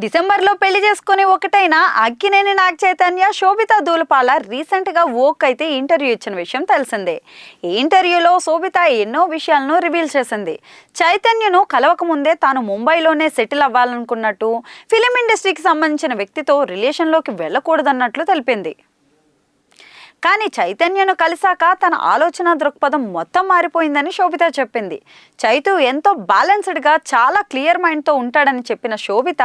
డిసెంబర్లో పెళ్లి చేసుకుని ఒకటైన అక్కినేని నాగ చైతన్య శోభిత దూలపాల రీసెంట్గా ఓక్ అయితే ఇంటర్వ్యూ ఇచ్చిన విషయం తెలిసిందే. ఈ ఇంటర్వ్యూలో శోభిత ఎన్నో విషయాలను రివీల్ చేసింది. చైతన్యను కలవక ముందే తాను ముంబైలోనే సెటిల్ అవ్వాలనుకున్నట్టు, ఫిలిం ఇండస్ట్రీకి సంబంధించిన వ్యక్తితో రిలేషన్లోకి వెళ్ళకూడదన్నట్లు తెలిపింది. కానీ చైతన్యను కలిశాక తన ఆలోచన దృక్పథం మొత్తం మారిపోయిందని శోభిత చెప్పింది. చైతు ఎంతో బ్యాలెన్స్డ్గా చాలా క్లియర్ మైండ్తో ఉంటాడని చెప్పిన శోభిత,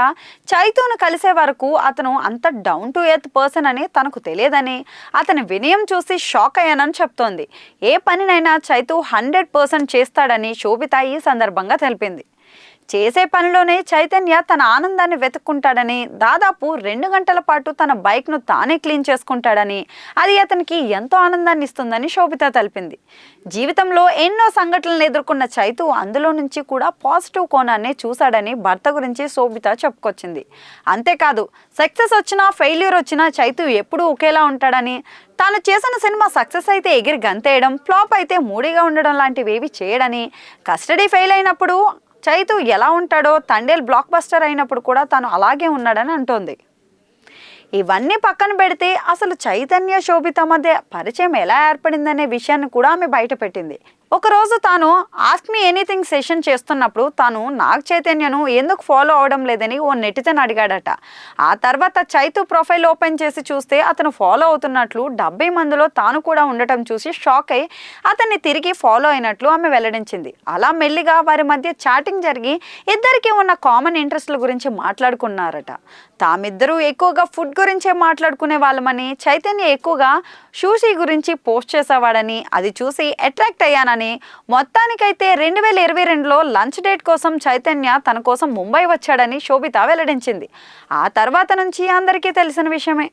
చైతును కలిసే వరకు అతను అంత డౌన్ టు ఎర్త్ పర్సన్ అని తనకు తెలియదని, అతని వినయం చూసి షాక్ అయ్యానని చెప్తోంది. ఏ పనినైనా చైతు 100% చేస్తాడని శోభిత ఈ సందర్భంగా తెలిపింది. చేసే పనిలోనే చైతన్య తన ఆనందాన్ని వెతుక్కుంటాడని, దాదాపు 2 గంటల పాటు తన బైక్ను తానే క్లీన్ చేసుకుంటాడని, అది అతనికి ఎంతో ఆనందాన్ని ఇస్తుందని శోభిత తెలిపింది. జీవితంలో ఎన్నో సంఘటనలు ఎదుర్కొన్న చైతు అందులో నుంచి కూడా పాజిటివ్ కోణాన్ని చూశాడని భర్త గురించి శోభిత చెప్పుకొచ్చింది. అంతేకాదు, సక్సెస్ వచ్చినా ఫెయిల్యూర్ వచ్చినా చైతు ఎప్పుడూ ఒకేలా ఉంటాడని, తాను చేసిన సినిమా సక్సెస్ అయితే ఎగిరి గంతేయడం, ఫ్లాప్ అయితే మూడీగా ఉండడం లాంటివేవి చేయడని, కస్టడీ ఫెయిల్ అయినప్పుడు చైతు ఎలా ఉంటాడో తండేల్ బ్లాక్ బస్టర్ అయినప్పుడు కూడా తాను అలాగే ఉన్నాడని అంటోంది. ఇవన్నీ పక్కన పెడితే అసలు చైతన్య శోభిత మధ్య పరిచయం ఎలా ఏర్పడిందనే విషయాన్ని కూడా ఆమె బయటపెట్టింది. ఒకరోజు తాను ఆస్క్ మీ ఎనీథింగ్ సెషన్ చేస్తున్నప్పుడు తాను నాగ చైతన్యను ఎందుకు ఫాలో అవడం లేదని ఓ నెటిజన్ అడిగాడట. ఆ తర్వాత చైతు ప్రొఫైల్ ఓపెన్ చేసి చూస్తే అతను ఫాలో అవుతున్నట్లు, 70 మందిలో తాను కూడా ఉండటం చూసి షాక్ అయి అతన్ని తిరిగి ఫాలో అయినట్లు ఆమె వెల్లడించింది. అలా మెల్లిగా వారి మధ్య చాటింగ్ జరిగి ఇద్దరికీ ఉన్న కామన్ ఇంట్రెస్ట్ల గురించి మాట్లాడుకున్నారట. తామిద్దరూ ఎక్కువగా ఫుడ్ గురించే మాట్లాడుకునే వాళ్ళమని, చైతన్య ఎక్కువగా షూషీ గురించి పోస్ట్ చేసేవాడని, అది చూసి అట్రాక్ట్ అయ్యానని, మొత్తానికైతే 2022లో లంచ్ డేట్ కోసం చైతన్య తన కోసం ముంబై వచ్చాడని శోభిత వెల్లడించింది. ఆ తర్వాత నుంచి అందరికీ తెలిసిన విషయమే.